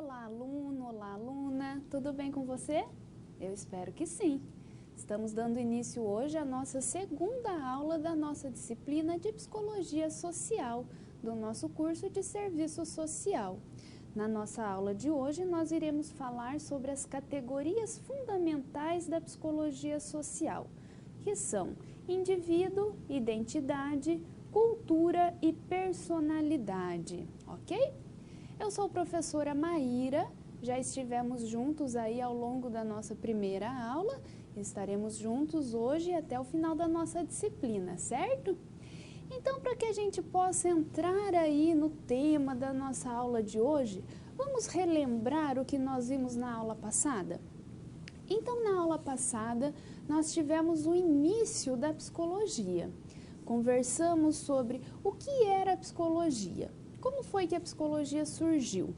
Olá, aluno, olá, aluna, tudo bem com você? Eu espero que sim. Estamos dando início hoje à nossa segunda aula da nossa disciplina de Psicologia Social, do nosso curso de Serviço Social. Na nossa aula de hoje, nós iremos falar sobre as categorias fundamentais da psicologia social, que são indivíduo, identidade, cultura e personalidade, ok? Eu sou a professora Maíra, já estivemos juntos aí ao longo da nossa primeira aula, estaremos juntos hoje até o final da nossa disciplina, certo? Então, para que a gente possa entrar aí no tema da nossa aula de hoje, vamos relembrar o que nós vimos na aula passada? Então, na aula passada, nós tivemos o início da psicologia. Conversamos sobre o que era a psicologia. Como foi que a psicologia surgiu?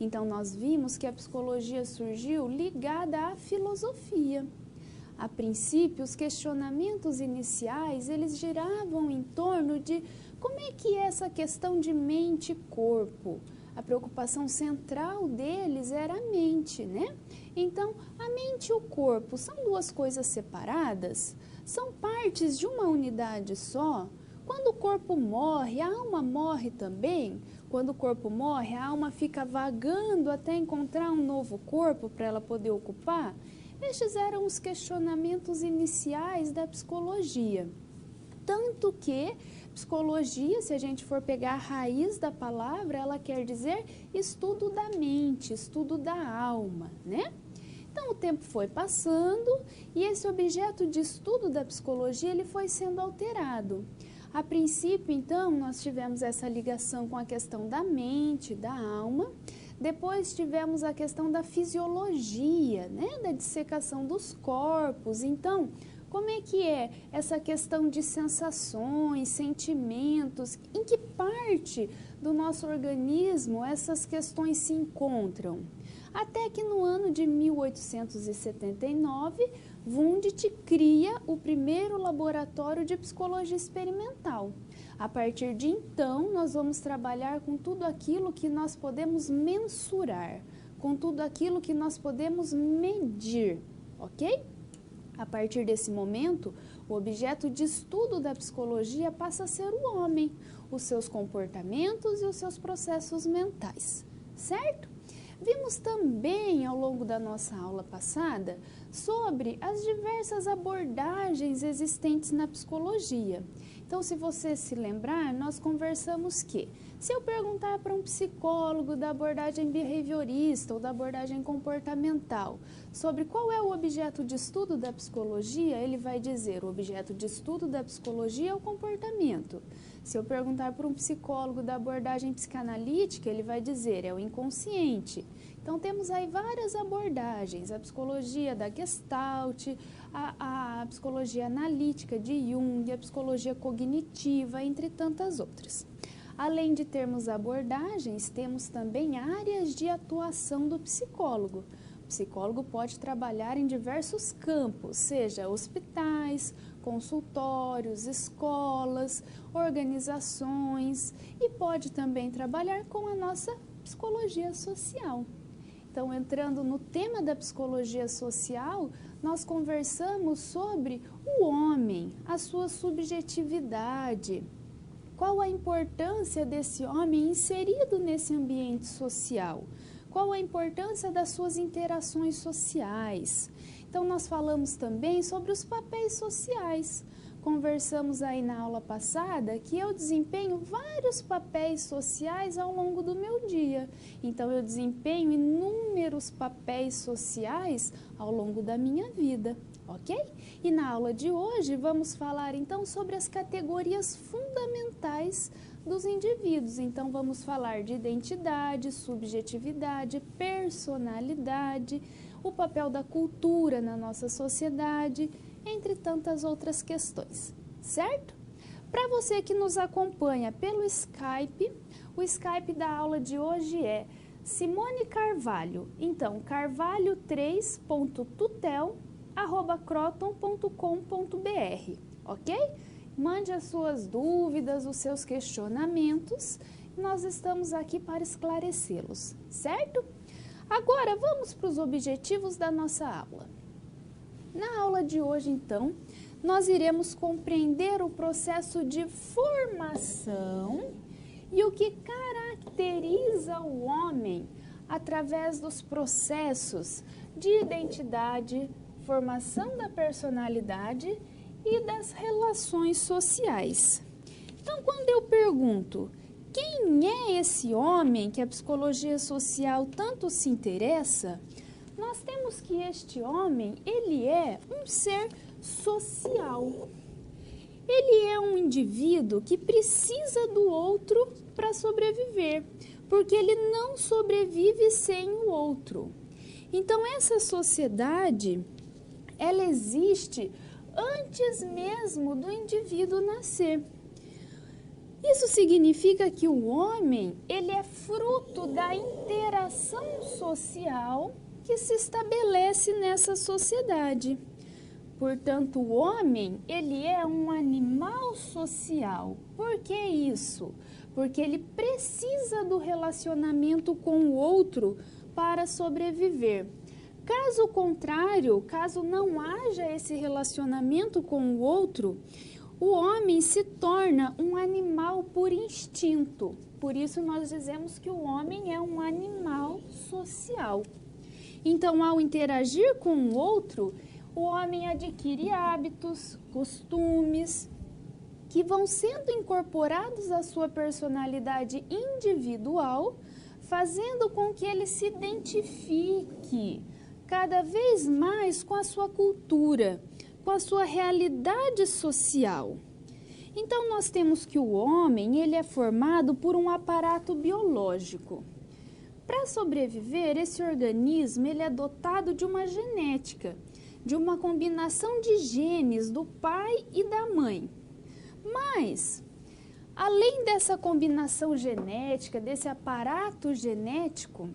Então, nós vimos que a psicologia surgiu ligada à filosofia. A princípio, os questionamentos iniciais, eles giravam em torno de como é que é essa questão de mente e corpo. A preocupação central deles era a mente, né? Então, a mente e o corpo são duas coisas separadas? São partes de uma unidade só? Quando o corpo morre, a alma morre também? Quando o corpo morre, a alma fica vagando até encontrar um novo corpo para ela poder ocupar? Estes eram os questionamentos iniciais da psicologia. Tanto que psicologia, se a gente for pegar a raiz da palavra, ela quer dizer estudo da mente, estudo da alma, né? Então, o tempo foi passando e esse objeto de estudo da psicologia ele foi sendo alterado. A princípio, então, nós tivemos essa ligação com a questão da mente, da alma. Depois tivemos a questão da fisiologia, né? Da dissecação dos corpos. Então, como é que é essa questão de sensações, sentimentos? Em que parte do nosso organismo essas questões se encontram? Até que no ano de 1879, Wundt cria o primeiro laboratório de psicologia experimental. A partir de então, nós vamos trabalhar com tudo aquilo que nós podemos mensurar, com tudo aquilo que nós podemos medir, ok? A partir desse momento, o objeto de estudo da psicologia passa a ser o homem, os seus comportamentos e os seus processos mentais, certo? Vimos também ao longo da nossa aula passada sobre as diversas abordagens existentes na psicologia. Então, se você se lembrar, nós conversamos que se eu perguntar para um psicólogo da abordagem behaviorista ou da abordagem comportamental sobre qual é o objeto de estudo da psicologia, ele vai dizer o objeto de estudo da psicologia é o comportamento. Se eu perguntar para um psicólogo da abordagem psicanalítica, ele vai dizer é o inconsciente. Então, temos aí várias abordagens, a psicologia da Gestalt, a psicologia analítica de Jung, a psicologia cognitiva, entre tantas outras. Além de termos abordagens, temos também áreas de atuação do psicólogo. O psicólogo pode trabalhar em diversos campos, seja hospitais, consultórios, escolas, organizações e pode também trabalhar com a nossa psicologia social. Então, entrando no tema da psicologia social, nós conversamos sobre o homem, a sua subjetividade, qual a importância desse homem inserido nesse ambiente social, qual a importância das suas interações sociais. Então, nós falamos também sobre os papéis sociais. Conversamos aí na aula passada que eu desempenho vários papéis sociais ao longo do meu dia. Então, eu desempenho inúmeros papéis sociais ao longo da minha vida, ok? E na aula de hoje vamos falar então sobre as categorias fundamentais dos indivíduos. Então, vamos falar de identidade, subjetividade, personalidade, o papel da cultura na nossa sociedade, entre tantas outras questões, certo? Para você que nos acompanha pelo Skype, o Skype da aula de hoje é Simone Carvalho. Então, carvalho3.tutel@croton.com.br, ok? Mande as suas dúvidas, os seus questionamentos. Nós estamos aqui para esclarecê-los, certo? Agora, vamos para os objetivos da nossa aula. Na aula de hoje, então, nós iremos compreender o processo de formação e o que caracteriza o homem através dos processos de identidade, formação da personalidade e das relações sociais. Então, quando eu pergunto quem é esse homem que a psicologia social tanto se interessa, nós temos que este homem, ele é um ser social. Ele é um indivíduo que precisa do outro para sobreviver, porque ele não sobrevive sem o outro. Então, essa sociedade, ela existe antes mesmo do indivíduo nascer. Isso significa que o homem, ele é fruto da interação social que se estabelece nessa sociedade. Portanto, o homem, ele é um animal social. Por que isso? Porque ele precisa do relacionamento com o outro para sobreviver. Caso contrário, caso não haja esse relacionamento com o outro, o homem se torna um animal por instinto. Por isso nós dizemos que o homem é um animal social. Então, ao interagir com o outro, o homem adquire hábitos, costumes, que vão sendo incorporados à sua personalidade individual, fazendo com que ele se identifique cada vez mais com a sua cultura, com a sua realidade social. Então, nós temos que o homem, ele é formado por um aparato biológico. Para sobreviver, esse organismo, ele é dotado de uma genética, de uma combinação de genes do pai e da mãe. Mas, além dessa combinação genética, desse aparato genético,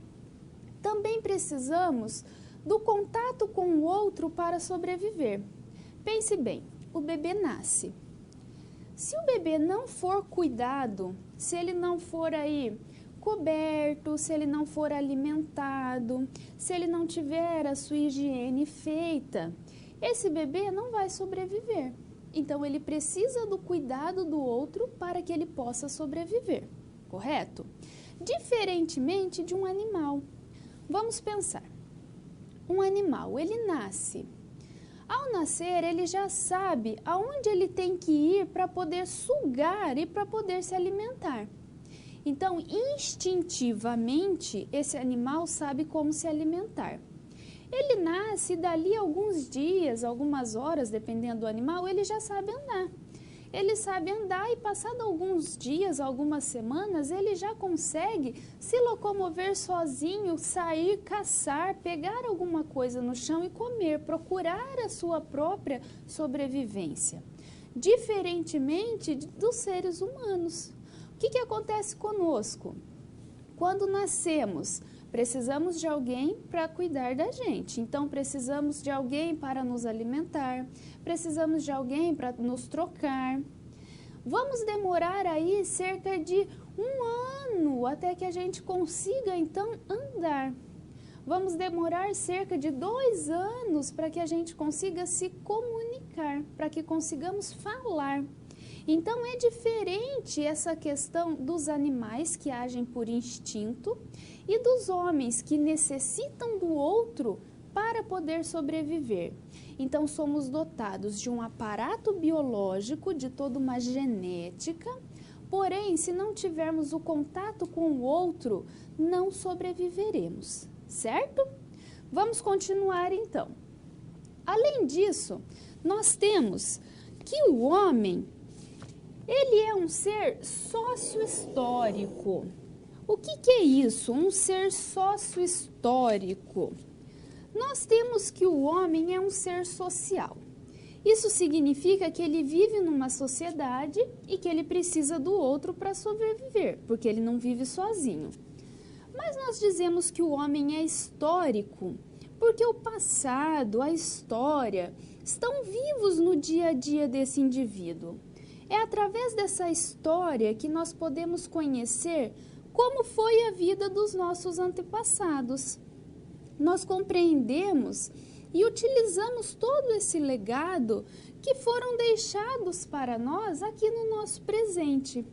também precisamos do contato com o outro para sobreviver. Pense bem, o bebê nasce. Se o bebê não for cuidado, se ele não for aí coberto, se ele não for alimentado, se ele não tiver a sua higiene feita, esse bebê não vai sobreviver. Então, ele precisa do cuidado do outro para que ele possa sobreviver, correto? Diferentemente de um animal. Vamos pensar. Um animal, ele nasce. Ao nascer, ele já sabe aonde ele tem que ir para poder sugar e para poder se alimentar. Então, instintivamente, esse animal sabe como se alimentar. Ele nasce e dali alguns dias, algumas horas, dependendo do animal, ele já sabe andar. Ele sabe andar e passado alguns dias, algumas semanas, ele já consegue se locomover sozinho, sair, caçar, pegar alguma coisa no chão e comer, procurar a sua própria sobrevivência. Diferentemente dos seres humanos. O que acontece conosco? Quando nascemos, precisamos de alguém para cuidar da gente. Então, precisamos de alguém para nos alimentar, precisamos de alguém para nos trocar. Vamos demorar aí cerca de 1 ano até que a gente consiga, então, andar. Vamos demorar cerca de 2 anos para que a gente consiga se comunicar, para que consigamos falar. Então, é diferente essa questão dos animais que agem por instinto e dos homens que necessitam do outro para poder sobreviver. Então, somos dotados de um aparato biológico, de toda uma genética, porém, se não tivermos o contato com o outro, não sobreviveremos, certo? Vamos continuar então. Além disso, nós temos que o homem, ele é um ser sócio-histórico. O que é isso? Um ser sócio-histórico. Nós temos que o homem é um ser social. Isso significa que ele vive numa sociedade e que ele precisa do outro para sobreviver, porque ele não vive sozinho. Mas nós dizemos que o homem é histórico, porque o passado, a história, estão vivos no dia a dia desse indivíduo. É através dessa história que nós podemos conhecer como foi a vida dos nossos antepassados. nós compreendemos e utilizamos todo esse legado que foram deixados para nós aqui no nosso presente.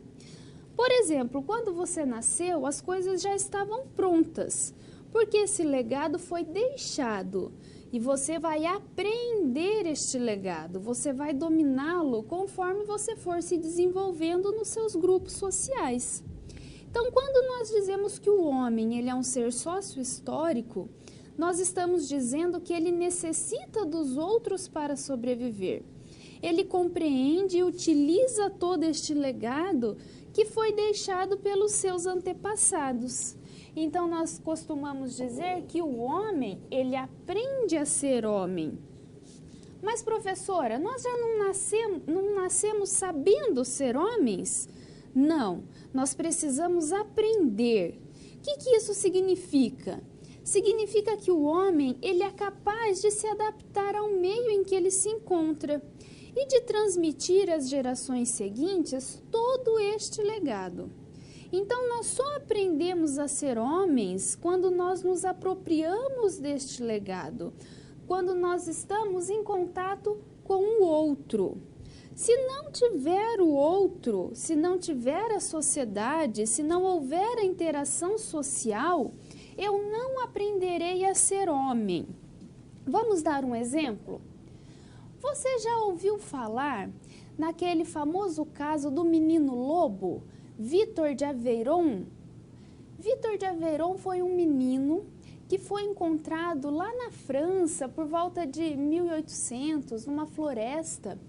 Por exemplo, quando você nasceu, as coisas já estavam prontas, porque esse legado foi deixado. E você vai aprender este legado, você vai dominá-lo conforme você for se desenvolvendo nos seus grupos sociais. Então, quando nós dizemos que o homem ele é um ser sócio-histórico, nós estamos dizendo que ele necessita dos outros para sobreviver. Ele compreende e utiliza todo este legado que foi deixado pelos seus antepassados. Então, nós costumamos dizer que o homem, ele aprende a ser homem. Mas, professora, nós já não nascemos sabendo ser homens? Não, nós precisamos aprender. O que isso significa? Significa que o homem, ele é capaz de se adaptar ao meio em que ele se encontra e de transmitir às gerações seguintes todo este legado. Então, nós só aprendemos a ser homens quando nós nos apropriamos deste legado, quando nós estamos em contato com o outro. Se não tiver o outro, se não tiver a sociedade, se não houver a interação social, eu não aprenderei a ser homem. Vamos dar um exemplo? Você já ouviu falar naquele famoso caso do menino lobo, Vitor de Aveyron? Vitor de Aveyron foi um menino que foi encontrado lá na França por volta de 1800, numa floresta,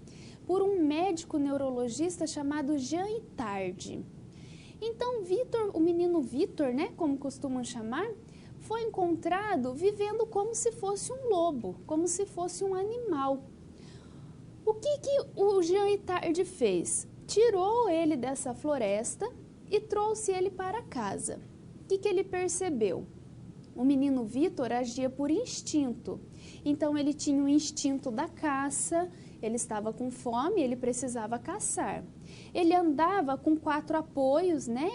por um médico neurologista chamado Jean Itard. Então, o menino Vitor, né, como costumam chamar, foi encontrado vivendo como se fosse um lobo, como se fosse um animal. O que o Jean Itard fez? Tirou ele dessa floresta e trouxe ele para casa. O que ele percebeu? O menino Vitor agia por instinto. Então, ele tinha o instinto da caça, ele estava com fome, ele precisava caçar. Ele andava com 4 apoios, né?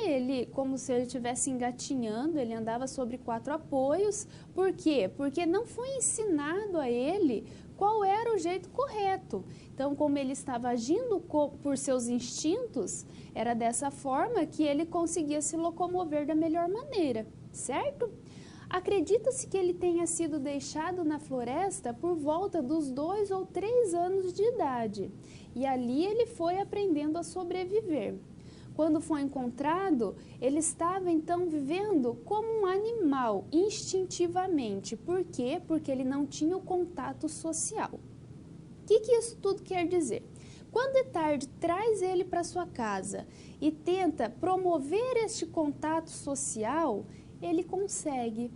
Como se ele estivesse engatinhando, ele andava sobre 4 apoios. Por quê? Porque não foi ensinado a ele qual era o jeito correto. Então, como ele estava agindo por seus instintos, era dessa forma que ele conseguia se locomover da melhor maneira, certo? Acredita-se que ele tenha sido deixado na floresta por volta dos 2 ou 3 anos de idade. E ali ele foi aprendendo a sobreviver. Quando foi encontrado, ele estava então vivendo como um animal, instintivamente. Por quê? Porque ele não tinha o contato social. O que isso tudo quer dizer? Quando Itard traz ele para sua casa e tenta promover este contato social, ele consegue.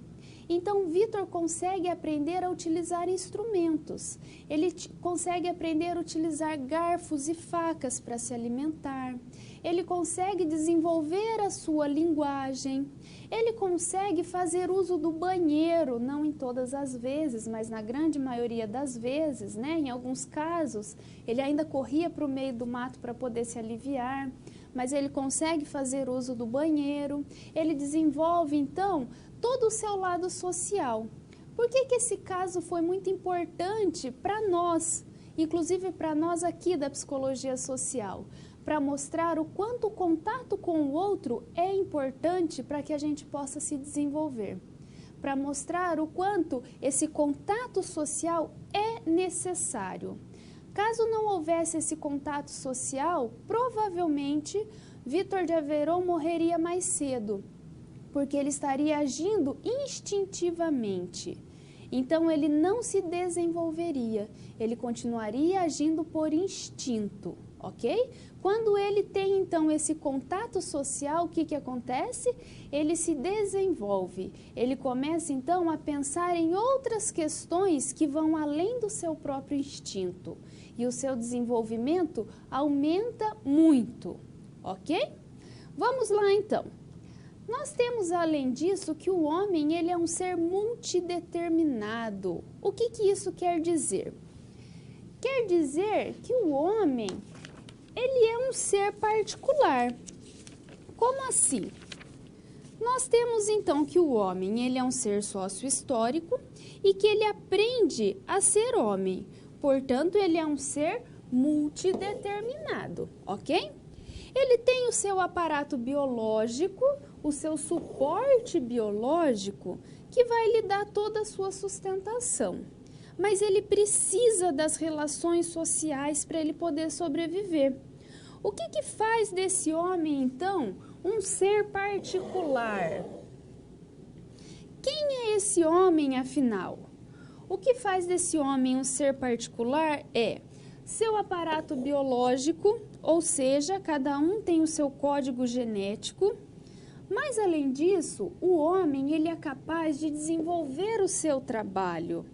Então, Vitor consegue aprender a utilizar instrumentos. Ele consegue aprender a utilizar garfos e facas para se alimentar. Ele consegue desenvolver a sua linguagem. Ele consegue fazer uso do banheiro, não em todas as vezes, mas na grande maioria das vezes, né? Em alguns casos, ele ainda corria para o meio do mato para poder se aliviar, mas ele consegue fazer uso do banheiro. Ele desenvolve, então, todo o seu lado social. Por que esse caso foi muito importante para nós, inclusive para nós aqui da psicologia social? Para mostrar o quanto o contato com o outro é importante para que a gente possa se desenvolver. Para mostrar o quanto esse contato social é necessário. Caso não houvesse esse contato social, provavelmente Vitor de Aveyron morreria mais cedo, porque ele estaria agindo instintivamente. Então, ele não se desenvolveria, ele continuaria agindo por instinto, ok? Quando ele tem, então, esse contato social, o que acontece? Ele se desenvolve, ele começa, então, a pensar em outras questões que vão além do seu próprio instinto. E o seu desenvolvimento aumenta muito, ok? Vamos lá, então. Nós temos, além disso, que o homem ele é um ser multideterminado. O que isso quer dizer? Quer dizer que o homem ele é um ser particular. Como assim? Nós temos então que o homem ele é um ser sócio-histórico e que ele aprende a ser homem. Portanto, ele é um ser multideterminado, ok? Ele tem o seu aparato biológico, o seu suporte biológico, que vai lhe dar toda a sua sustentação. Mas ele precisa das relações sociais para ele poder sobreviver. O que faz desse homem, então, um ser particular? Quem é esse homem, afinal? O que faz desse homem um ser particular é seu aparato biológico, ou seja, cada um tem o seu código genético, mas além disso, o homem ele é capaz de desenvolver o seu trabalho.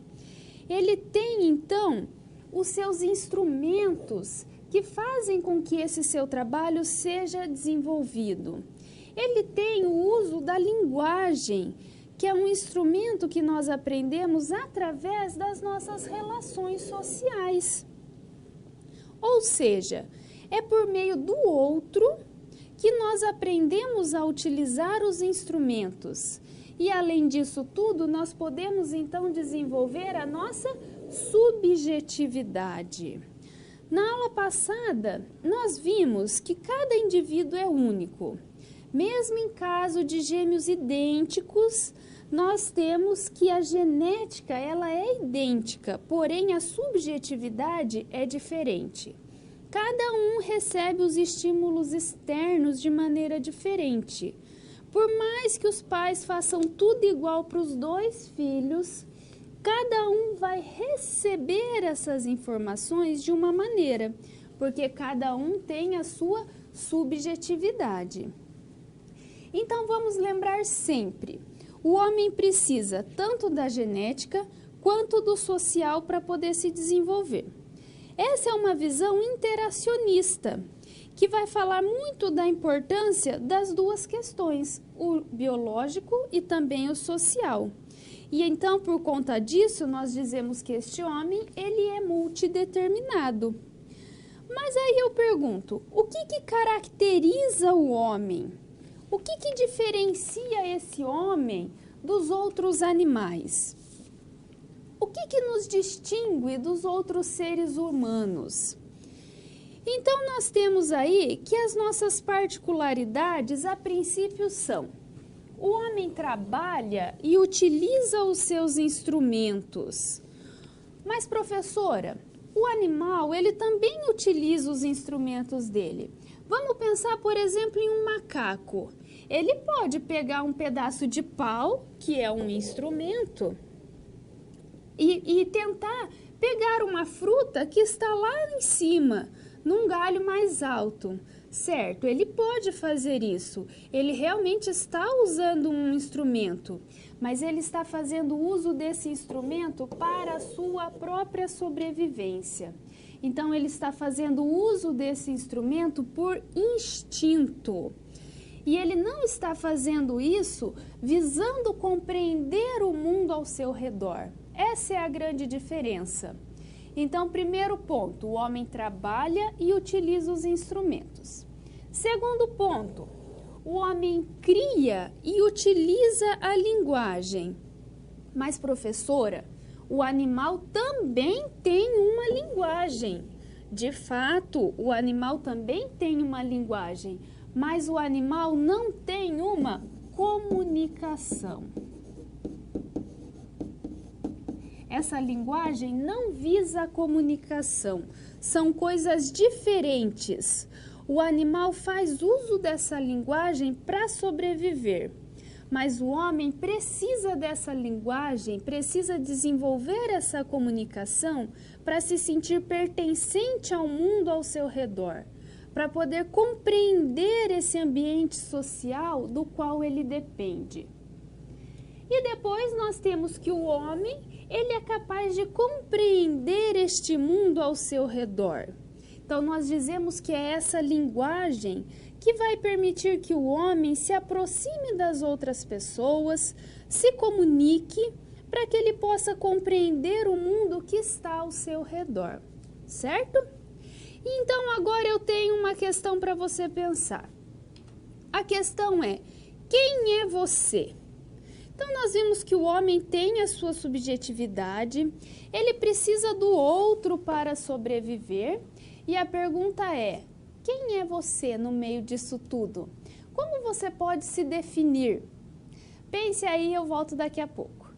Ele tem então os seus instrumentos que fazem com que esse seu trabalho seja desenvolvido. Ele tem o uso da linguagem, que é um instrumento que nós aprendemos através das nossas relações sociais. Ou seja, é por meio do outro que nós aprendemos a utilizar os instrumentos. E além disso tudo, nós podemos então desenvolver a nossa subjetividade. Na aula passada, nós vimos que cada indivíduo é único. Mesmo em caso de gêmeos idênticos, nós temos que a genética ela é idêntica, porém a subjetividade é diferente. Cada um recebe os estímulos externos de maneira diferente. Por mais que os pais façam tudo igual para os dois filhos, cada um vai receber essas informações de uma maneira, porque cada um tem a sua subjetividade. Então vamos lembrar sempre, o homem precisa tanto da genética quanto do social para poder se desenvolver. Essa é uma visão interacionista, que vai falar muito da importância das duas questões, o biológico e também o social. E então, por conta disso, nós dizemos que este homem, ele é multideterminado. Mas aí eu pergunto, o que caracteriza o homem? O que diferencia esse homem dos outros animais? O que nos distingue dos outros seres humanos? Então, nós temos aí que as nossas particularidades, a princípio, são: o homem trabalha e utiliza os seus instrumentos. Mas, professora, o animal, ele também utiliza os instrumentos dele. Vamos pensar, por exemplo, em um macaco. Ele pode pegar um pedaço de pau, que é um instrumento, e tentar pegar uma fruta que está lá em cima, num galho mais alto, certo? Ele pode fazer isso, ele realmente está usando um instrumento, mas ele está fazendo uso desse instrumento para a sua própria sobrevivência. Então, ele está fazendo uso desse instrumento por instinto. E ele não está fazendo isso visando compreender o mundo ao seu redor. Essa é a grande diferença. Então, primeiro ponto, o homem trabalha e utiliza os instrumentos. Segundo ponto, o homem cria e utiliza a linguagem. Mas, professora, o animal também tem uma linguagem. De fato, o animal também tem uma linguagem, mas o animal não tem uma comunicação. Essa linguagem não visa a comunicação, são coisas diferentes. O animal faz uso dessa linguagem para sobreviver, mas o homem precisa dessa linguagem, precisa desenvolver essa comunicação para se sentir pertencente ao mundo ao seu redor, para poder compreender esse ambiente social do qual ele depende. E depois nós temos que o homem, ele é capaz de compreender este mundo ao seu redor. Então, nós dizemos que é essa linguagem que vai permitir que o homem se aproxime das outras pessoas, se comunique, para que ele possa compreender o mundo que está ao seu redor, certo? Então, agora eu tenho uma questão para você pensar. A questão é, Quem é você? Então, nós vimos que o homem tem a sua subjetividade, ele precisa do outro para sobreviver. E a pergunta é, quem é você no meio disso tudo? Como você pode se definir? Pense aí, eu volto daqui a pouco.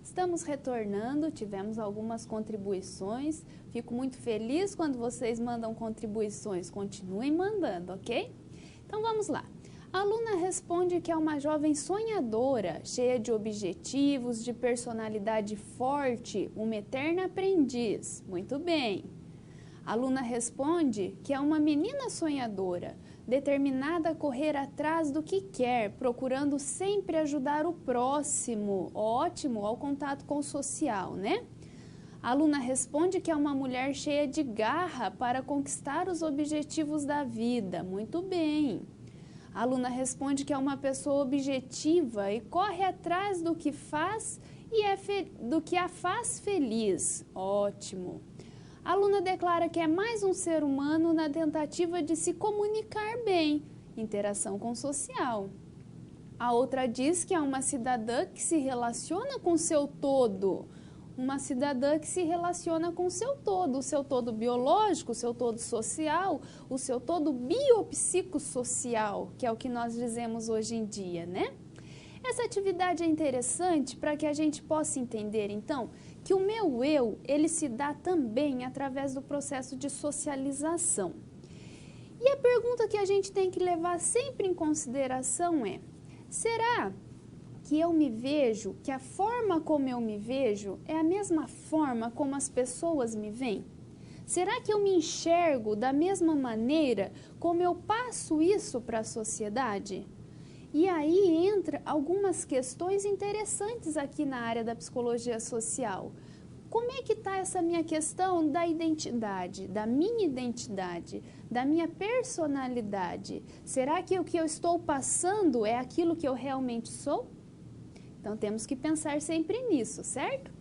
Estamos retornando, tivemos algumas contribuições. Fico muito feliz quando vocês mandam contribuições. Continuem mandando, ok? Então vamos lá. A aluna responde que é uma jovem sonhadora, cheia de objetivos, de personalidade forte, uma eterna aprendiz. Muito bem. A aluna responde que é uma menina sonhadora, determinada a correr atrás do que quer, procurando sempre ajudar o próximo. Ótimo, ao contato com o social, né? A aluna responde que é uma mulher cheia de garra para conquistar os objetivos da vida. Muito bem. A aluna responde que é uma pessoa objetiva e corre atrás do que faz e do que a faz feliz. Ótimo. A aluna declara que é mais um ser humano na tentativa de se comunicar bem, interação com o social. A outra diz que é uma cidadã que se relaciona com o seu todo, uma cidadã que se relaciona com o seu todo biológico, o seu todo social, o seu todo biopsicossocial, que é o que nós dizemos hoje em dia, né? Essa atividade é interessante para que a gente possa entender, então, que o meu eu, ele se dá também através do processo de socialização. E a pergunta que a gente tem que levar sempre em consideração é, será que eu me vejo, que a forma como eu me vejo é a mesma forma como as pessoas me veem? Será que eu me enxergo da mesma maneira como eu passo isso para a sociedade? E aí entra algumas questões interessantes aqui na área da psicologia social. Como é que está essa minha questão da identidade, da minha personalidade? Será que o que eu estou passando é aquilo que eu realmente sou? Então temos que pensar sempre nisso, certo?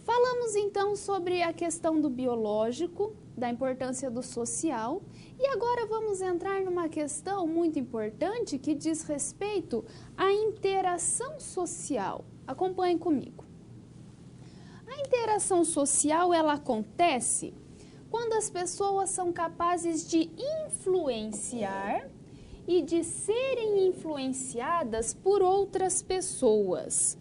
Falamos então sobre a questão do biológico, da importância do social, e agora vamos entrar numa questão muito importante que diz respeito à interação social. Acompanhe comigo. A interação social, ela acontece quando as pessoas são capazes de influenciar e de serem influenciadas por outras pessoas.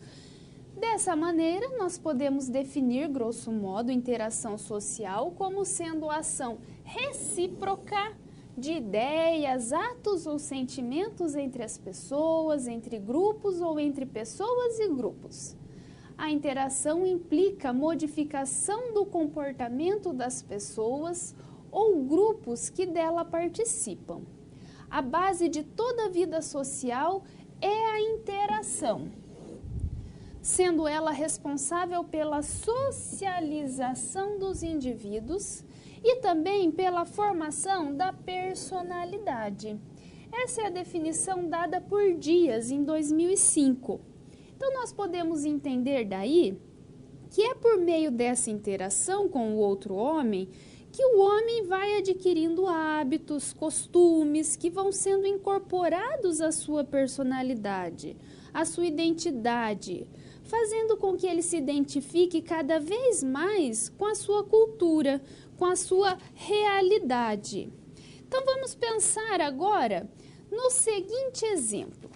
Dessa maneira, nós podemos definir, grosso modo, interação social como sendo a ação recíproca de ideias, atos ou sentimentos entre as pessoas, entre grupos ou entre pessoas e grupos. A interação implica modificação do comportamento das pessoas ou grupos que dela participam. A base de toda a vida social é a interação, sendo ela responsável pela socialização dos indivíduos e também pela formação da personalidade. Essa é a definição dada por Dias em 2005. Então, nós podemos entender daí que é por meio dessa interação com o outro homem que o homem vai adquirindo hábitos, costumes que vão sendo incorporados à sua personalidade, à sua identidade, fazendo com que ele se identifique cada vez mais com a sua cultura, com a sua realidade. Então, vamos pensar agora no seguinte exemplo.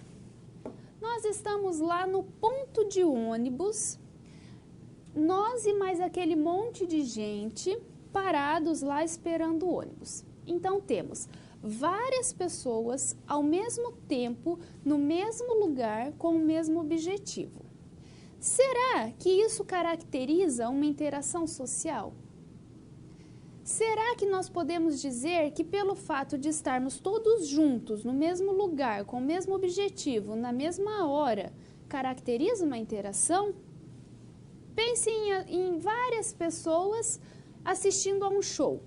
Nós estamos lá no ponto de ônibus, nós e mais aquele monte de gente parados lá esperando o ônibus. Então, temos várias pessoas ao mesmo tempo, no mesmo lugar, com o mesmo objetivo. Será que isso caracteriza uma interação social? Será que nós podemos dizer que pelo fato de estarmos todos juntos, no mesmo lugar, com o mesmo objetivo, na mesma hora, caracteriza uma interação? Pense em várias pessoas assistindo a um show.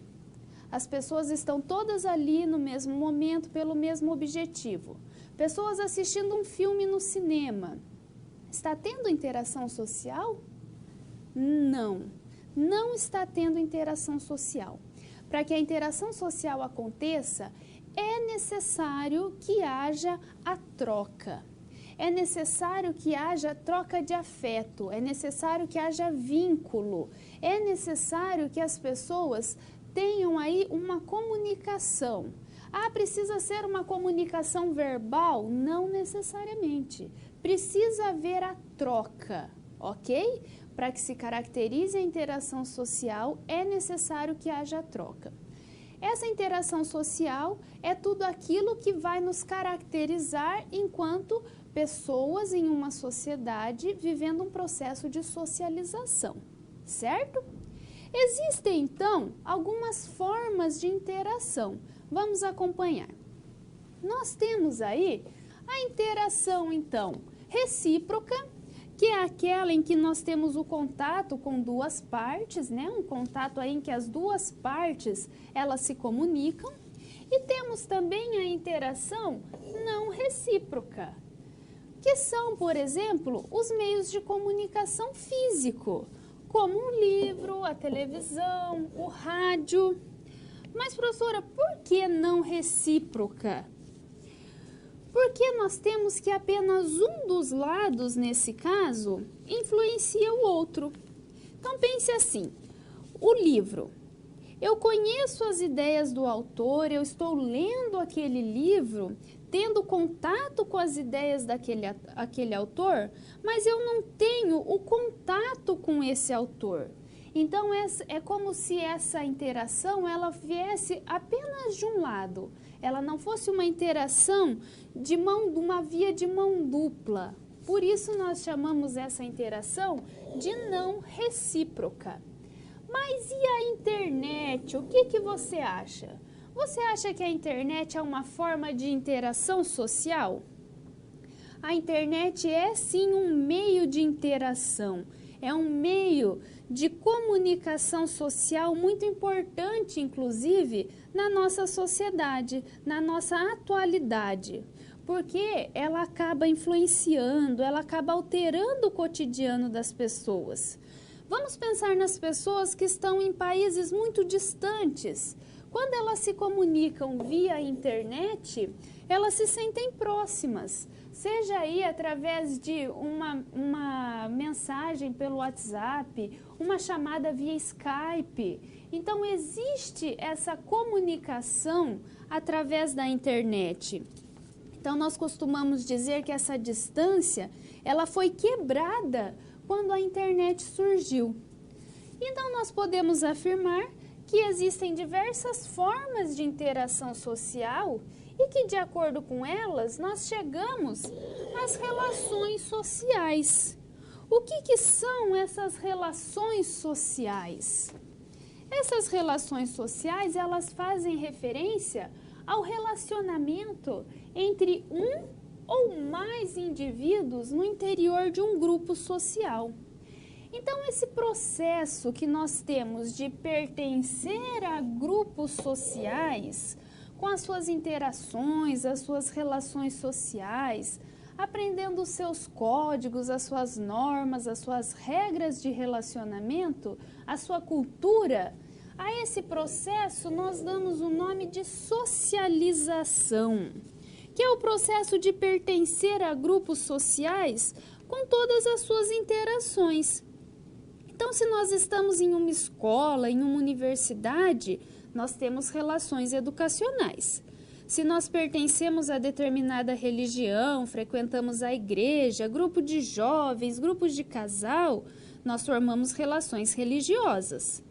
As pessoas estão todas ali no mesmo momento, pelo mesmo objetivo. Pessoas assistindo um filme no cinema. Está tendo interação social? Não, não está tendo interação social. Para que a interação social aconteça, é necessário que haja a troca. É necessário que haja troca de afeto, é necessário que haja vínculo, é necessário que as pessoas tenham aí uma comunicação. Ah, precisa ser uma comunicação verbal? Não necessariamente. Precisa haver a troca, ok? Para que se caracterize a interação social, é necessário que haja troca. Essa interação social é tudo aquilo que vai nos caracterizar enquanto pessoas em uma sociedade vivendo um processo de socialização, certo? Existem, então, algumas formas de interação. Vamos acompanhar. Nós temos aí a interação, então, recíproca, que é aquela em que nós temos o contato com duas partes, né? Um contato aí em que as duas partes, elas se comunicam. E temos também a interação não recíproca, que são, por exemplo, os meios de comunicação físico, como um livro, a televisão, o rádio. Mas, professora, por que não recíproca? Porque nós temos que apenas um dos lados, nesse caso, influencia o outro. Então, pense assim, o livro. Eu conheço as ideias do autor, eu estou lendo aquele livro, tendo contato com as ideias daquele autor, mas eu não tenho o contato com esse autor. Então, é como se essa interação ela viesse apenas de um lado. Ela não fosse uma interação de uma via de mão dupla. Por isso, nós chamamos essa interação de não recíproca. Mas e a internet? O que você acha? Você acha que a internet é uma forma de interação social? A internet é sim um meio de interação, é um meio de comunicação social muito importante, inclusive, na nossa sociedade, na nossa atualidade, porque ela acaba influenciando, ela acaba alterando o cotidiano das pessoas. Vamos pensar nas pessoas que estão em países muito distantes. Quando elas se comunicam via internet, elas se sentem próximas, seja aí através de uma mensagem pelo WhatsApp, uma chamada via Skype. Então, existe essa comunicação através da internet. Então, nós costumamos dizer que essa distância, ela foi quebrada quando a internet surgiu. Então, nós podemos afirmar que existem diversas formas de interação social e que, de acordo com elas, nós chegamos às relações sociais. O que são essas relações sociais? Essas relações sociais, elas fazem referência ao relacionamento entre um ou mais indivíduos no interior de um grupo social. Então, esse processo que nós temos de pertencer a grupos sociais, com as suas interações, as suas relações sociais, aprendendo os seus códigos, as suas normas, as suas regras de relacionamento, a sua cultura, a esse processo nós damos o nome de socialização, que é o processo de pertencer a grupos sociais com todas as suas interações. Então, se nós estamos em uma escola, em uma universidade, nós temos relações educacionais. Se nós pertencemos a determinada religião, frequentamos a igreja, grupo de jovens, grupos de casal, nós formamos relações religiosas.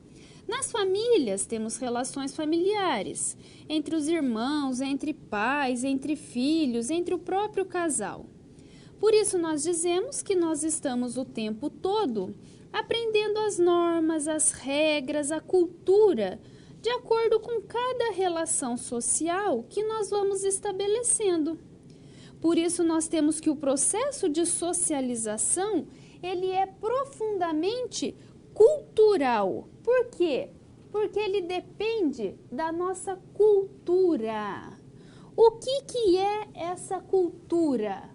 Nas famílias, temos relações familiares, entre os irmãos, entre pais, entre filhos, entre o próprio casal. Por isso, nós dizemos que nós estamos o tempo todo aprendendo as normas, as regras, a cultura, de acordo com cada relação social que nós vamos estabelecendo. Por isso, nós temos que o processo de socialização, ele é profundamente cultural. Por quê? Porque ele depende da nossa cultura. O que é essa cultura?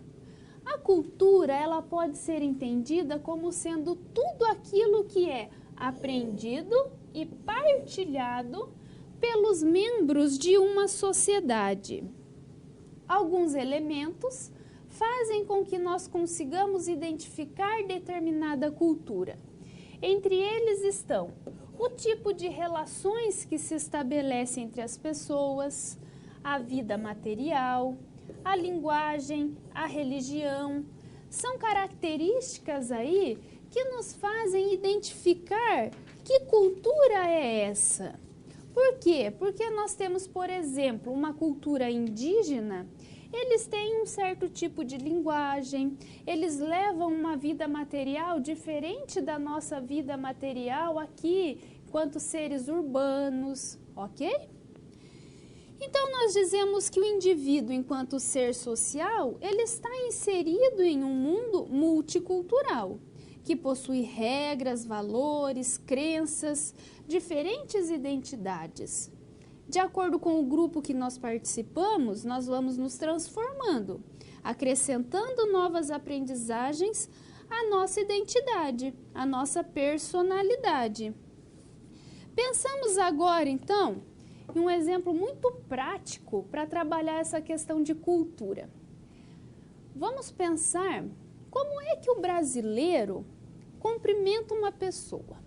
A cultura, ela pode ser entendida como sendo tudo aquilo que é aprendido e partilhado pelos membros de uma sociedade. Alguns elementos fazem com que nós consigamos identificar determinada cultura. Entre eles estão o tipo de relações que se estabelece entre as pessoas, a vida material, a linguagem, a religião. São características aí que nos fazem identificar que cultura é essa. Por quê? Porque nós temos, por exemplo, uma cultura indígena, eles têm um certo tipo de linguagem, eles levam uma vida material diferente da nossa vida material aqui, enquanto seres urbanos, ok? Então, nós dizemos que o indivíduo, enquanto ser social, ele está inserido em um mundo multicultural, que possui regras, valores, crenças, diferentes identidades. De acordo com o grupo que nós participamos, nós vamos nos transformando, acrescentando novas aprendizagens à nossa identidade, à nossa personalidade. Pensamos agora, então, em um exemplo muito prático para trabalhar essa questão de cultura. Vamos pensar como é que o brasileiro cumprimenta uma pessoa.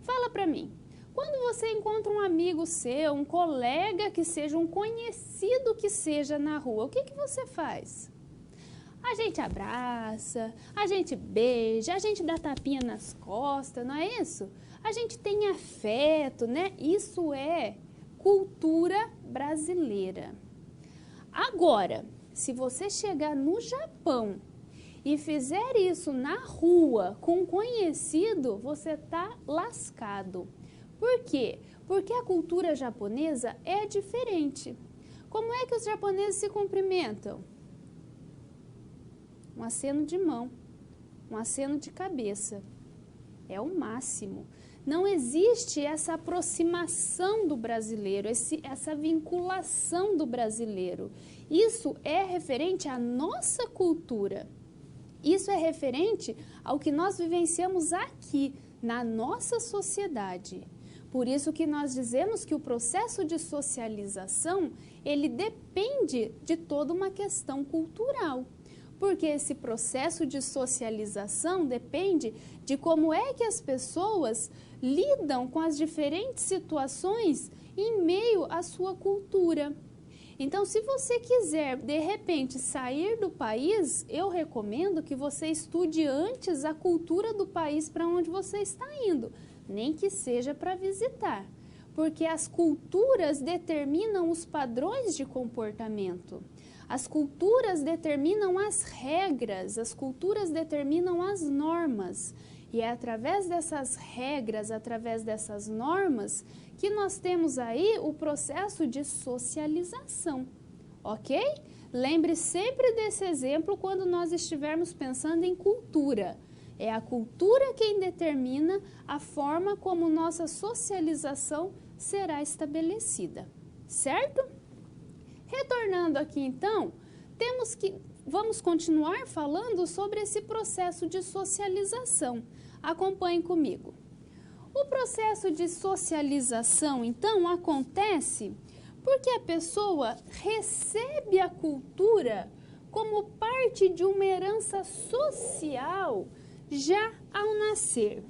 Fala para mim, quando você encontra um amigo seu, um colega que seja, um conhecido que seja na rua, o que você faz? A gente abraça, a gente beija, a gente dá tapinha nas costas, não é isso? A gente tem afeto, né? Isso é cultura brasileira. Agora, se você chegar no Japão e fizer isso na rua com um conhecido, você está lascado. Por quê? Porque a cultura japonesa é diferente. Como é que os japoneses se cumprimentam? Um aceno de mão, um aceno de cabeça. É o máximo. Não existe essa aproximação do brasileiro, essa vinculação do brasileiro. Isso é referente à nossa cultura. Isso é referente ao que nós vivenciamos aqui, na nossa sociedade. Por isso que nós dizemos que o processo de socialização, ele depende de toda uma questão cultural. Porque esse processo de socialização depende de como é que as pessoas lidam com as diferentes situações em meio à sua cultura. Então, se você quiser, de repente, sair do país, eu recomendo que você estude antes a cultura do país para onde você está indo, nem que seja para visitar, porque as culturas determinam os padrões de comportamento. As culturas determinam as regras, as culturas determinam as normas. E é através dessas regras, através dessas normas, que nós temos aí o processo de socialização, ok? Lembre sempre desse exemplo quando nós estivermos pensando em cultura. É a cultura quem determina a forma como nossa socialização será estabelecida, certo? Retornando aqui então, vamos continuar falando sobre esse processo de socialização. Acompanhe comigo. O processo de socialização, então, acontece porque a pessoa recebe a cultura como parte de uma herança social já ao nascer.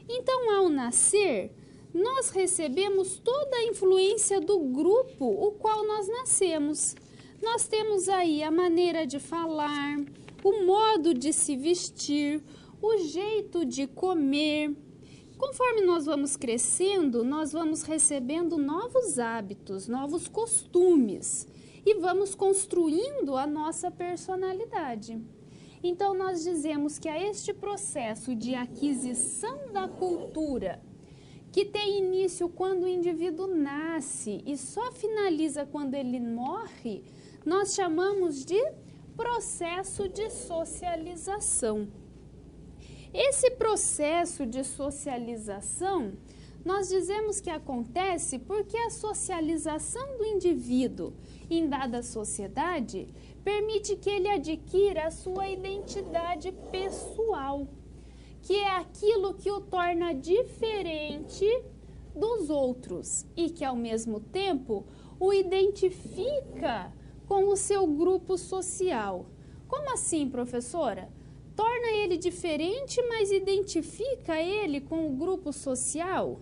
Então, ao nascer, nós recebemos toda a influência do grupo o qual nós nascemos. Nós temos aí a maneira de falar, o modo de se vestir, o jeito de comer. Conforme nós vamos crescendo, nós vamos recebendo novos hábitos, novos costumes e vamos construindo a nossa personalidade. Então, nós dizemos que a este processo de aquisição da cultura, que tem início quando o indivíduo nasce e só finaliza quando ele morre, nós chamamos de processo de socialização. Esse processo de socialização, nós dizemos que acontece porque a socialização do indivíduo em dada sociedade permite que ele adquira a sua identidade pessoal, que é aquilo que o torna diferente dos outros e que, ao mesmo tempo, o identifica com o seu grupo social. Como assim, professora? Torna ele diferente, mas identifica ele com o grupo social?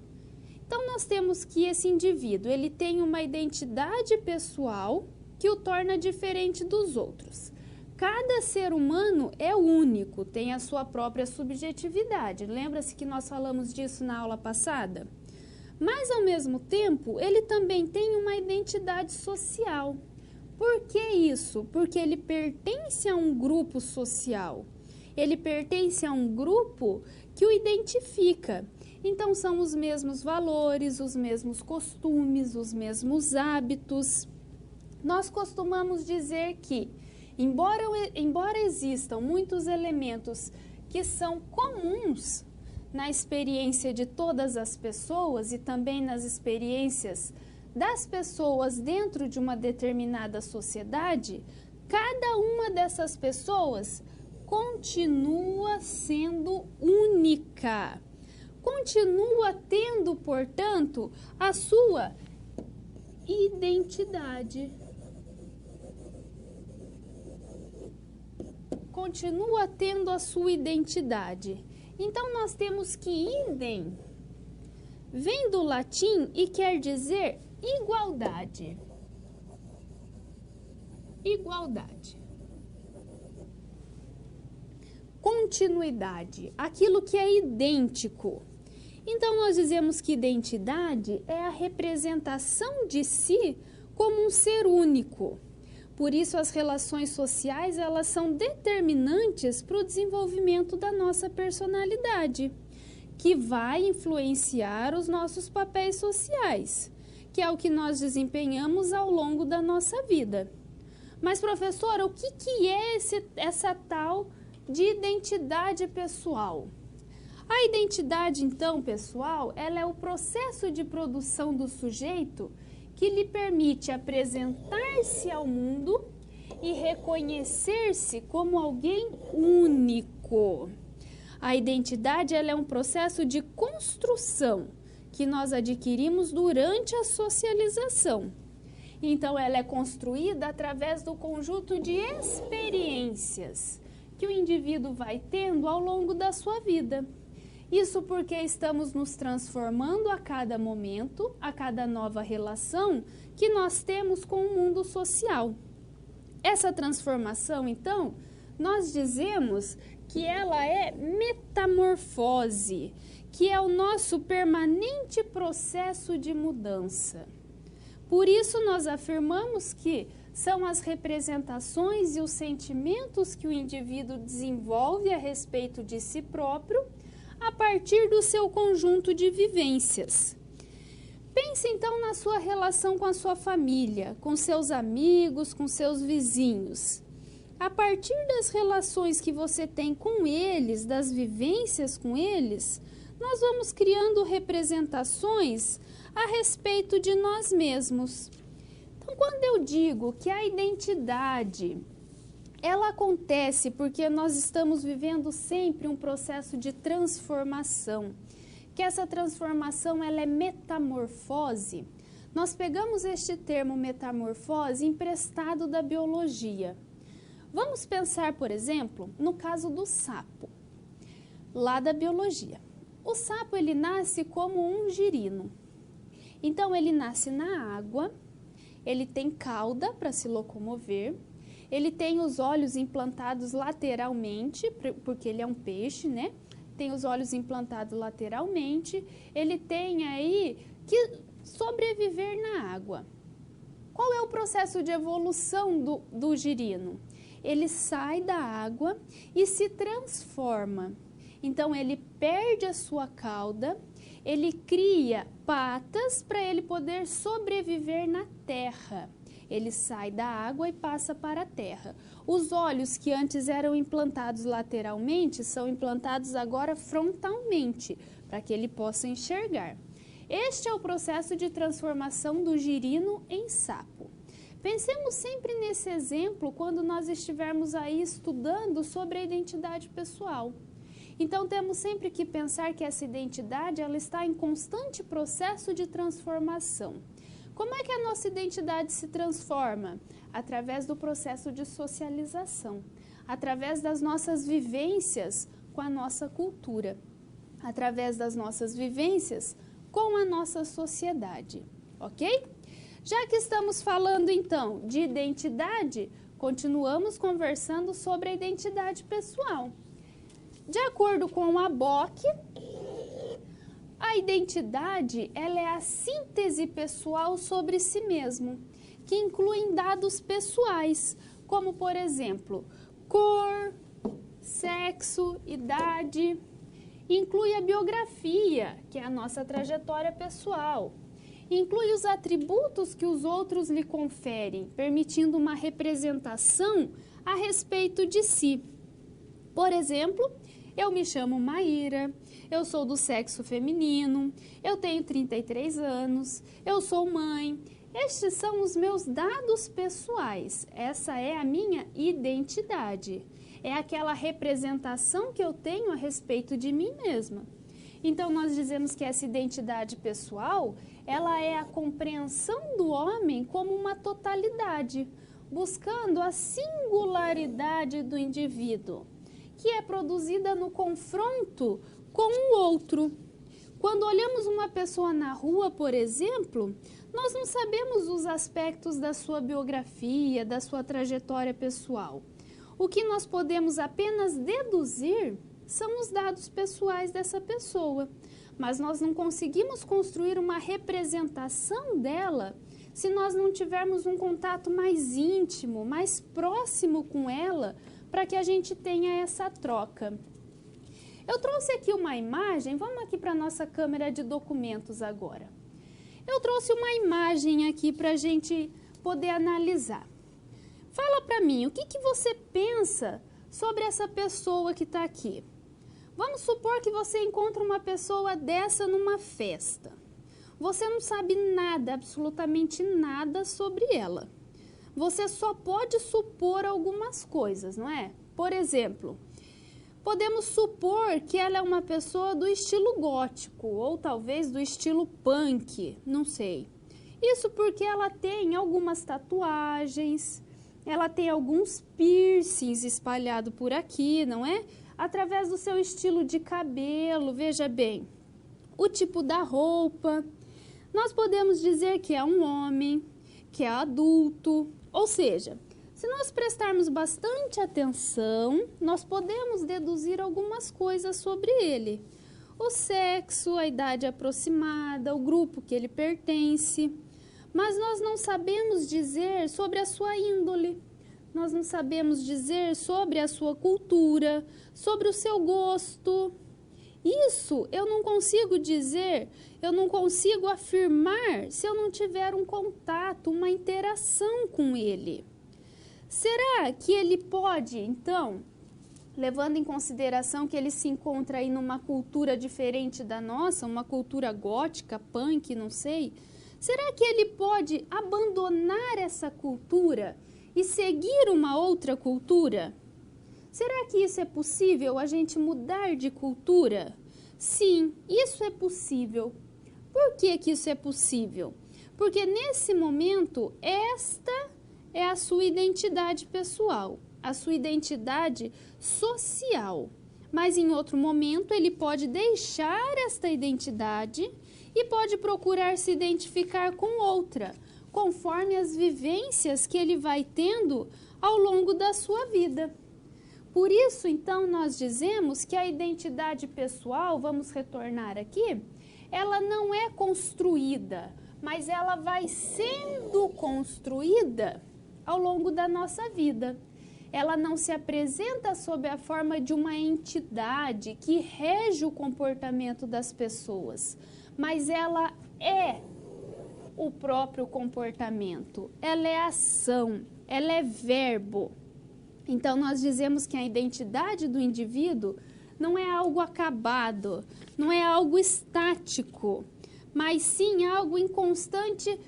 Então, nós temos que esse indivíduo, ele tem uma identidade pessoal que o torna diferente dos outros. Cada ser humano é único, tem a sua própria subjetividade. Lembra-se que nós falamos disso na aula passada? Mas, ao mesmo tempo, ele também tem uma identidade social. Por que isso? Porque ele pertence a um grupo social. Ele pertence a um grupo que o identifica. Então, são os mesmos valores, os mesmos costumes, os mesmos hábitos. Nós costumamos dizer que, embora existam muitos elementos que são comuns na experiência de todas as pessoas e também nas experiências das pessoas dentro de uma determinada sociedade, cada uma dessas pessoas continua sendo única, continua tendo, portanto, a sua identidade. Continua tendo a sua identidade. Então, nós temos que idem vem do latim e quer dizer igualdade. Igualdade. Continuidade, aquilo que é idêntico. Então, nós dizemos que identidade é a representação de si como um ser único. Por isso, as relações sociais, elas são determinantes para o desenvolvimento da nossa personalidade, que vai influenciar os nossos papéis sociais, que é o que nós desempenhamos ao longo da nossa vida. Mas, professora, o que é essa tal de identidade pessoal? A identidade, então, pessoal, ela é o processo de produção do sujeito que lhe permite apresentar-se ao mundo e reconhecer-se como alguém único. A identidade ela é um processo de construção que nós adquirimos durante a socialização. Então, ela é construída através do conjunto de experiências que o indivíduo vai tendo ao longo da sua vida. Isso porque estamos nos transformando a cada momento, a cada nova relação que nós temos com o mundo social. Essa transformação, então, nós dizemos que ela é metamorfose, que é o nosso permanente processo de mudança. Por isso, nós afirmamos que são as representações e os sentimentos que o indivíduo desenvolve a respeito de si próprio a partir do seu conjunto de vivências. Pense então na sua relação com a sua família, com seus amigos, com seus vizinhos. A partir das relações que você tem com eles, das vivências com eles, nós vamos criando representações a respeito de nós mesmos. Então, quando eu digo que a identidade, ela acontece porque nós estamos vivendo sempre um processo de transformação, que essa transformação ela é metamorfose. Nós pegamos este termo metamorfose emprestado da biologia. Vamos pensar, por exemplo, no caso do sapo, lá da biologia. O sapo ele nasce como um girino. Então, ele nasce na água, ele tem cauda para se locomover, ele tem os olhos implantados lateralmente, porque ele é um peixe, né? Tem os olhos implantados lateralmente, ele tem aí que sobreviver na água. Qual é o processo de evolução do girino? Ele sai da água e se transforma. Então, ele perde a sua cauda, ele cria patas para ele poder sobreviver na terra. Ele sai da água e passa para a terra. Os olhos que antes eram implantados lateralmente são implantados agora frontalmente, para que ele possa enxergar. Este é o processo de transformação do girino em sapo. Pensemos sempre nesse exemplo quando nós estivermos aí estudando sobre a identidade pessoal. Então, temos sempre que pensar que essa identidade ela está em constante processo de transformação. Como é que a nossa identidade se transforma? Através do processo de socialização, através das nossas vivências com a nossa cultura, através das nossas vivências com a nossa sociedade, ok? Já que estamos falando, então, de identidade, continuamos conversando sobre a identidade pessoal. De acordo com a Bock, a identidade ela é a síntese pessoal sobre si mesmo, que incluem dados pessoais, como, por exemplo, cor, sexo, idade. Inclui a biografia, que é a nossa trajetória pessoal. Inclui os atributos que os outros lhe conferem, permitindo uma representação a respeito de si. Por exemplo, eu me chamo Maíra, eu sou do sexo feminino, eu tenho 33 anos, eu sou mãe. Estes são os meus dados pessoais, essa é a minha identidade. É aquela representação que eu tenho a respeito de mim mesma. Então, nós dizemos que essa identidade pessoal, ela é a compreensão do homem como uma totalidade, buscando a singularidade do indivíduo, que é produzida no confronto com o outro. Quando olhamos uma pessoa na rua, por exemplo, nós não sabemos os aspectos da sua biografia, da sua trajetória pessoal. O que nós podemos apenas deduzir são os dados pessoais dessa pessoa, mas nós não conseguimos construir uma representação dela se nós não tivermos um contato mais íntimo, mais próximo com ela, para que a gente tenha essa troca. Eu trouxe aqui uma imagem, vamos aqui para a nossa câmera de documentos agora. Eu trouxe uma imagem aqui para a gente poder analisar. Fala para mim, o que você pensa sobre essa pessoa que está aqui? Vamos supor que você encontra uma pessoa dessa numa festa. Você não sabe nada, absolutamente nada sobre ela. Você só pode supor algumas coisas, não é? Por exemplo, Podemos supor que ela é uma pessoa do estilo gótico ou talvez do estilo punk, não sei. Isso porque ela tem algumas tatuagens, ela tem alguns piercings espalhados por aqui, não é? Através do seu estilo de cabelo, veja bem, o tipo da roupa. Nós podemos dizer que é um homem, que é adulto, ou seja, se nós prestarmos bastante atenção, nós podemos deduzir algumas coisas sobre ele. O sexo, a idade aproximada, o grupo que ele pertence. Mas nós não sabemos dizer sobre a sua índole. Nós não sabemos dizer sobre a sua cultura, sobre o seu gosto. Isso eu não consigo dizer, eu não consigo afirmar se eu não tiver um contato, uma interação com ele. Será que ele pode, então, levando em consideração que ele se encontra aí numa cultura diferente da nossa, uma cultura gótica, punk, não sei, será que ele pode abandonar essa cultura e seguir uma outra cultura? Será que isso é possível, a gente mudar de cultura? Sim, isso é possível. Por que isso é possível? Porque nesse momento, esta é a sua identidade pessoal, a sua identidade social. Mas em outro momento ele pode deixar esta identidade e pode procurar se identificar com outra, conforme as vivências que ele vai tendo ao longo da sua vida. Por isso, então, nós dizemos que a identidade pessoal, vamos retornar aqui, ela não é construída, mas ela vai sendo construída ao longo da nossa vida. Ela não se apresenta sob a forma de uma entidade que rege o comportamento das pessoas, mas ela é o próprio comportamento, ela é ação, ela é verbo. Então, nós dizemos que a identidade do indivíduo não é algo acabado, não é algo estático, mas sim algo em constante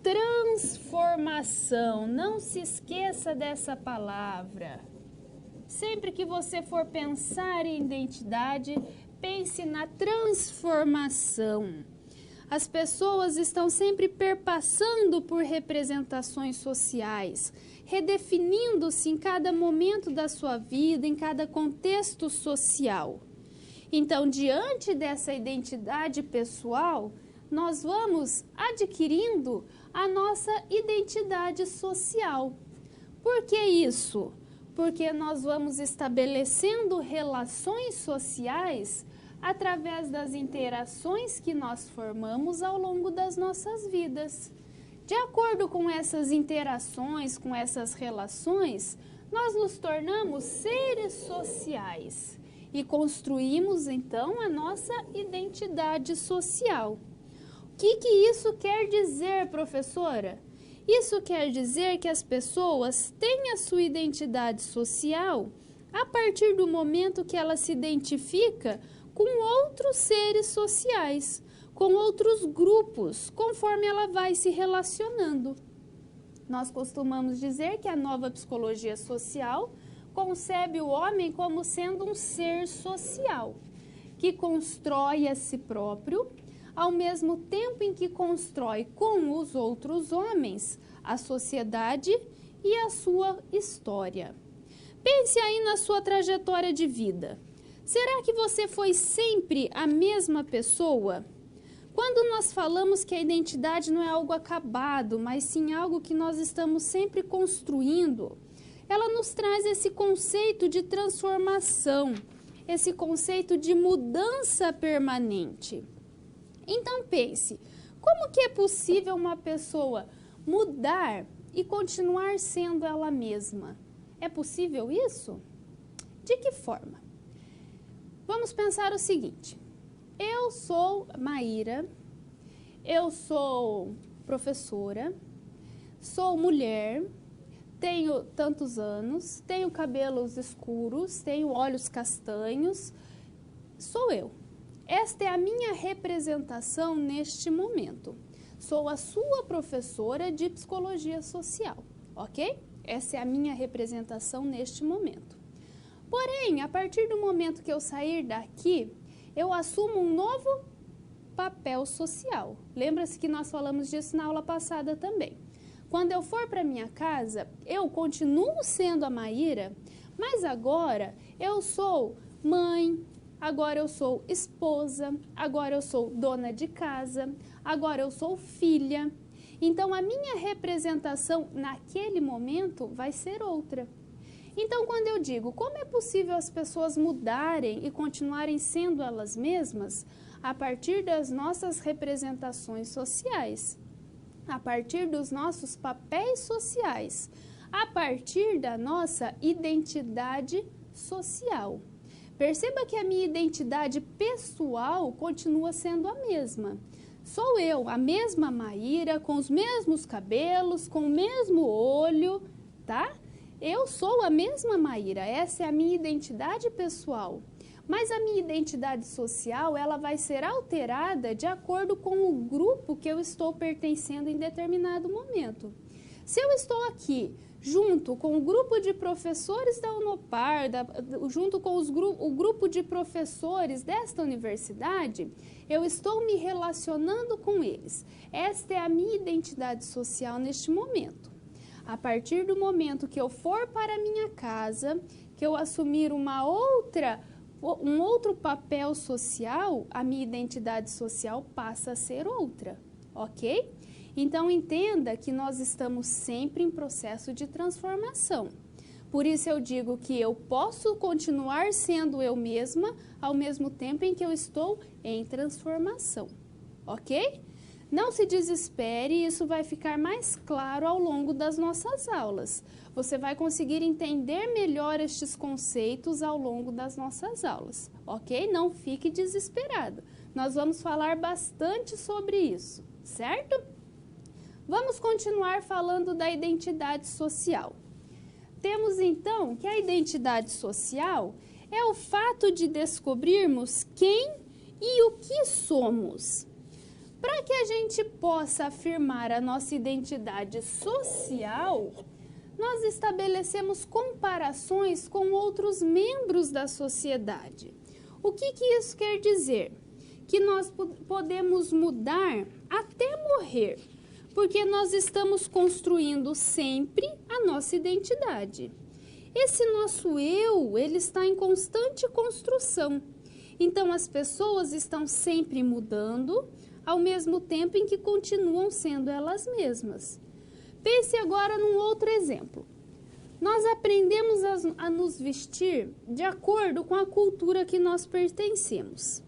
transformação. Não se esqueça dessa palavra. Sempre que você for pensar em identidade, pense na transformação. As pessoas estão sempre perpassando por representações sociais, redefinindo-se em cada momento da sua vida, em cada contexto social. Então, diante dessa identidade pessoal, nós vamos adquirindo a nossa identidade social. Por que isso? Porque nós vamos estabelecendo relações sociais através das interações que nós formamos ao longo das nossas vidas. De acordo com essas interações, com essas relações, nós nos tornamos seres sociais e construímos então a nossa identidade social. O que isso quer dizer, professora? Isso quer dizer que as pessoas têm a sua identidade social a partir do momento que ela se identifica com outros seres sociais, com outros grupos, conforme ela vai se relacionando. Nós costumamos dizer que a nova psicologia social concebe o homem como sendo um ser social, que constrói a si próprio, ao mesmo tempo em que constrói com os outros homens a sociedade e a sua história. Pense aí na sua trajetória de vida. Será que você foi sempre a mesma pessoa? Quando nós falamos que a identidade não é algo acabado, mas sim algo que nós estamos sempre construindo, ela nos traz esse conceito de transformação, esse conceito de mudança permanente. Então pense, como que é possível uma pessoa mudar e continuar sendo ela mesma? É possível isso? De que forma? Vamos pensar o seguinte, eu sou Maíra, eu sou professora, sou mulher, tenho tantos anos, tenho cabelos escuros, tenho olhos castanhos, sou eu. Esta é a minha representação neste momento. Sou a sua professora de psicologia social, ok? Essa é a minha representação neste momento. Porém, a partir do momento que eu sair daqui, eu assumo um novo papel social. Lembra-se que nós falamos disso na aula passada também. Quando eu for para minha casa, eu continuo sendo a Maíra, mas agora eu sou mãe, agora eu sou esposa, agora eu sou dona de casa, agora eu sou filha. Então, a minha representação naquele momento vai ser outra. Então, quando eu digo como é possível as pessoas mudarem e continuarem sendo elas mesmas, a partir das nossas representações sociais, a partir dos nossos papéis sociais, a partir da nossa identidade social. Perceba que a minha identidade pessoal continua sendo a mesma. Sou eu, a mesma Maíra, com os mesmos cabelos, com o mesmo olho, tá? Eu sou a mesma Maíra, essa é a minha identidade pessoal. Mas a minha identidade social, ela vai ser alterada de acordo com o grupo que eu estou pertencendo em determinado momento. Se eu estou aqui junto com o grupo de professores da Unopar, junto com o grupo de professores desta universidade, eu estou me relacionando com eles. Esta é a minha identidade social neste momento. A partir do momento que eu for para a minha casa, que eu assumir um outro papel social, a minha identidade social passa a ser outra, ok? Então, entenda que nós estamos sempre em processo de transformação. Por isso eu digo que eu posso continuar sendo eu mesma ao mesmo tempo em que eu estou em transformação, ok? Não se desespere, isso vai ficar mais claro ao longo das nossas aulas. Você vai conseguir entender melhor estes conceitos ao longo das nossas aulas, ok? Não fique desesperado. Nós vamos falar bastante sobre isso, certo? Vamos continuar falando da identidade social. Temos então que a identidade social é o fato de descobrirmos quem e o que somos. Para que a gente possa afirmar a nossa identidade social, nós estabelecemos comparações com outros membros da sociedade. O que isso quer dizer? Que nós podemos mudar até morrer, porque nós estamos construindo sempre a nossa identidade. Esse nosso eu, ele está em constante construção. Então, as pessoas estão sempre mudando, ao mesmo tempo em que continuam sendo elas mesmas. Pense agora num outro exemplo. Nós aprendemos a nos vestir de acordo com a cultura que nós pertencemos.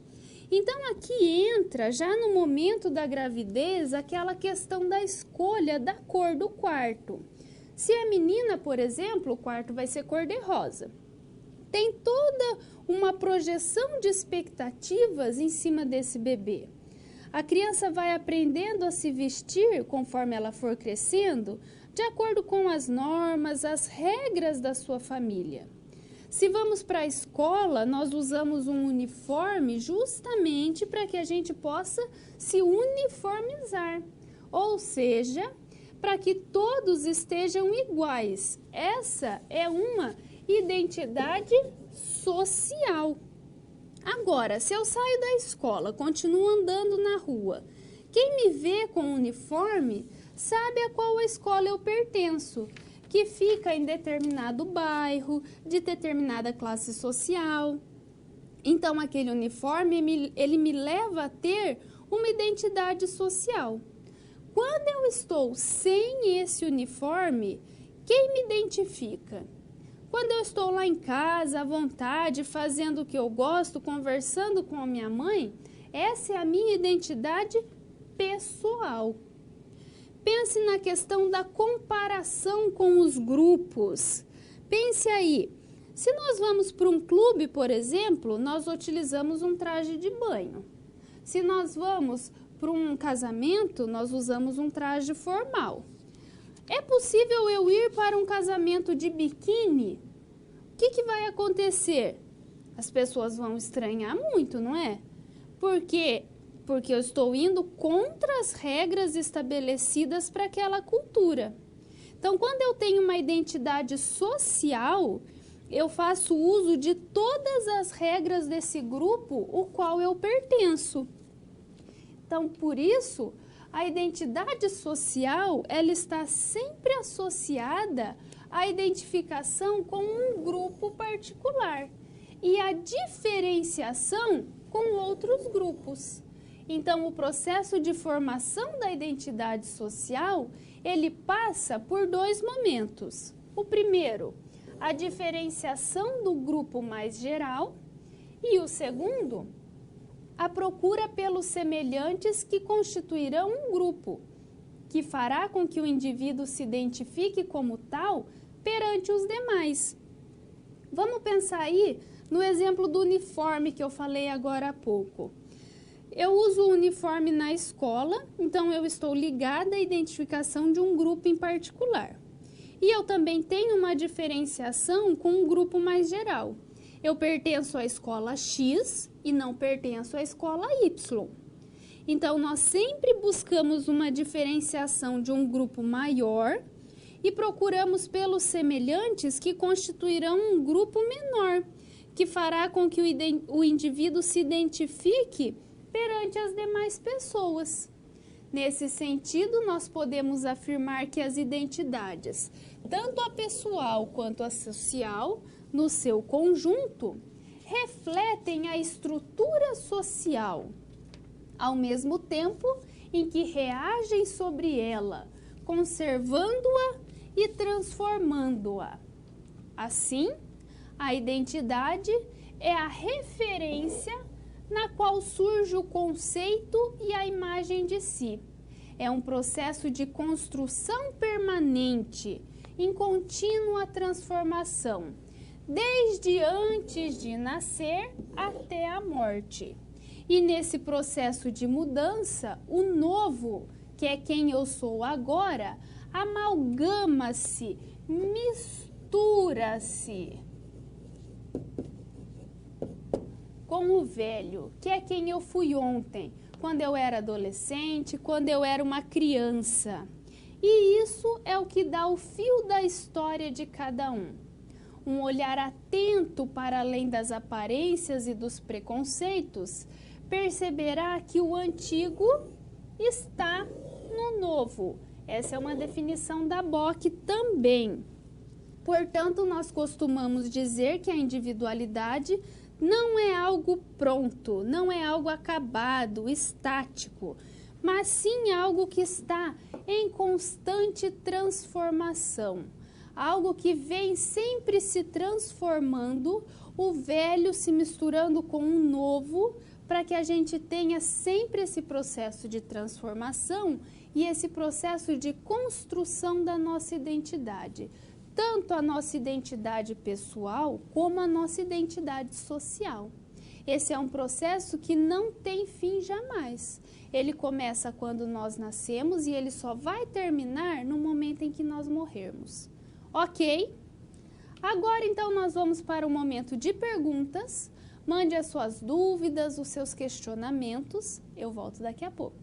Então, aqui entra, já no momento da gravidez, aquela questão da escolha da cor do quarto. Se é menina, por exemplo, o quarto vai ser cor-de-rosa. Tem toda uma projeção de expectativas em cima desse bebê. A criança vai aprendendo a se vestir conforme ela for crescendo, de acordo com as normas, as regras da sua família. Se vamos para a escola, nós usamos um uniforme justamente para que a gente possa se uniformizar, ou seja, para que todos estejam iguais. Essa é uma identidade social. Agora, se eu saio da escola, continuo andando na rua, quem me vê com o uniforme sabe a qual escola eu pertenço, que fica em determinado bairro, de determinada classe social. Então, aquele uniforme, ele me leva a ter uma identidade social. Quando eu estou sem esse uniforme, quem me identifica? Quando eu estou lá em casa, à vontade, fazendo o que eu gosto, conversando com a minha mãe, essa é a minha identidade pessoal. Pense na questão da comparação com os grupos. Pense aí, se nós vamos para um clube, por exemplo, nós utilizamos um traje de banho. Se nós vamos para um casamento, nós usamos um traje formal. É possível eu ir para um casamento de biquíni? O que vai acontecer? As pessoas vão estranhar muito, não é? Por quê? Porque eu estou indo contra as regras estabelecidas para aquela cultura. Então, quando eu tenho uma identidade social, eu faço uso de todas as regras desse grupo o qual eu pertenço. Então, por isso, a identidade social, ela está sempre associada à identificação com um grupo particular e à diferenciação com outros grupos. Então, o processo de formação da identidade social, ele passa por dois momentos. O primeiro, a diferenciação do grupo mais geral, e o segundo, a procura pelos semelhantes que constituirão um grupo, que fará com que o indivíduo se identifique como tal perante os demais. Vamos pensar aí no exemplo do uniforme que eu falei agora há pouco. Eu uso o uniforme na escola, então eu estou ligada à identificação de um grupo em particular. E eu também tenho uma diferenciação com um grupo mais geral. Eu pertenço à escola X e não pertenço à escola Y. Então, nós sempre buscamos uma diferenciação de um grupo maior e procuramos pelos semelhantes que constituirão um grupo menor, que fará com que o indivíduo se identifique perante as demais pessoas. Nesse sentido, nós podemos afirmar que as identidades, tanto a pessoal quanto a social, no seu conjunto, refletem a estrutura social, ao mesmo tempo em que reagem sobre ela, conservando-a e transformando-a. Assim, a identidade é a referência na qual surge o conceito e a imagem de si. É um processo de construção permanente, em contínua transformação, desde antes de nascer até a morte. E nesse processo de mudança, o novo, que é quem eu sou agora, amalgama-se, mistura-se com o velho, que é quem eu fui ontem, quando eu era adolescente, quando eu era uma criança. E isso é o que dá o fio da história de cada um. Um olhar atento para além das aparências e dos preconceitos, perceberá que o antigo está no novo. Essa é uma definição da Bock também. Portanto, nós costumamos dizer que a individualidade não é algo pronto, não é algo acabado, estático, mas sim algo que está em constante transformação. Algo que vem sempre se transformando, o velho se misturando com o novo, para que a gente tenha sempre esse processo de transformação e esse processo de construção da nossa identidade. Tanto a nossa identidade pessoal como a nossa identidade social. Esse é um processo que não tem fim jamais. Ele começa quando nós nascemos e ele só vai terminar no momento em que nós morrermos. Ok? Agora, então, nós vamos para o momento de perguntas. Mande as suas dúvidas, os seus questionamentos. Eu volto daqui a pouco.